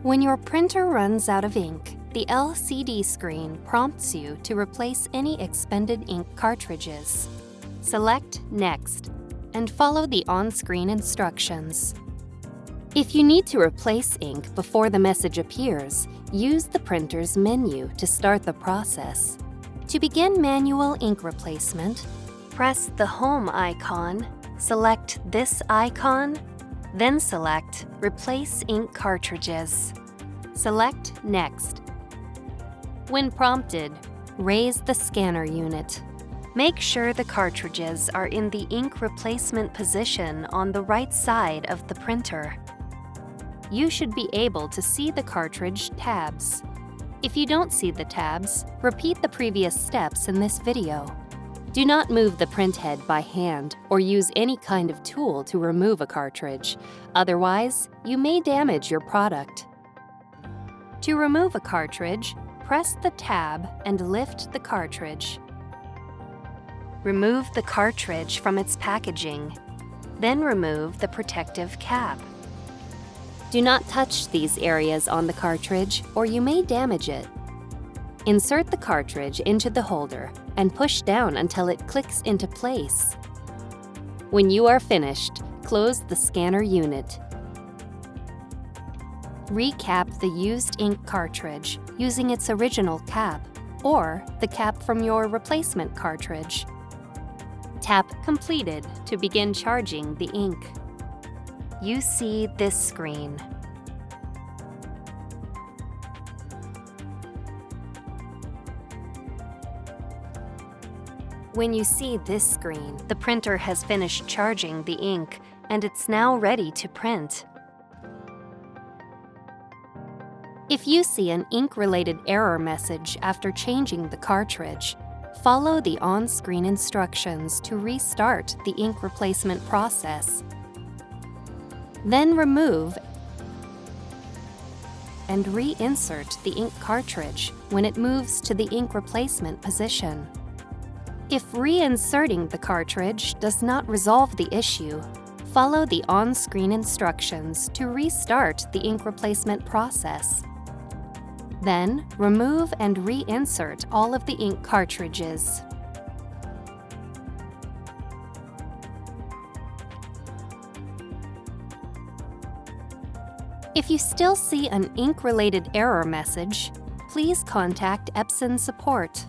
When your printer runs out of ink, the LCD screen prompts you to replace any expended ink cartridges. Select Next and follow the on-screen instructions. If you need to replace ink before the message appears, use the printer's menu to start the process. To begin manual ink replacement, press the Home icon, select this icon, then select Replace Ink Cartridges. Select Next. When prompted, raise the scanner unit. Make sure the cartridges are in the ink replacement position on the right side of the printer. You should be able to see the cartridge tabs. If you don't see the tabs, repeat the previous steps in this video. Do not move the print head by hand or use any kind of tool to remove a cartridge. Otherwise, you may damage your product. To remove a cartridge, press the tab and lift the cartridge. Remove the cartridge from its packaging. Then remove the protective cap. Do not touch these areas on the cartridge or you may damage it. Insert the cartridge into the holder and push down until it clicks into place. When you are finished, close the scanner unit. Recap the used ink cartridge using its original cap or the cap from your replacement cartridge. Tap Completed to begin charging the ink. You see this screen. When you see this screen, the printer has finished charging the ink and it's now ready to print. If you see an ink-related error message after changing the cartridge, follow the on-screen instructions to restart the ink replacement process. Then remove and reinsert the ink cartridge when it moves to the ink replacement position. If reinserting the cartridge does not resolve the issue, follow the on-screen instructions to restart the ink replacement process. Then, remove and reinsert all of the ink cartridges. If you still see an ink-related error message, please contact Epson support.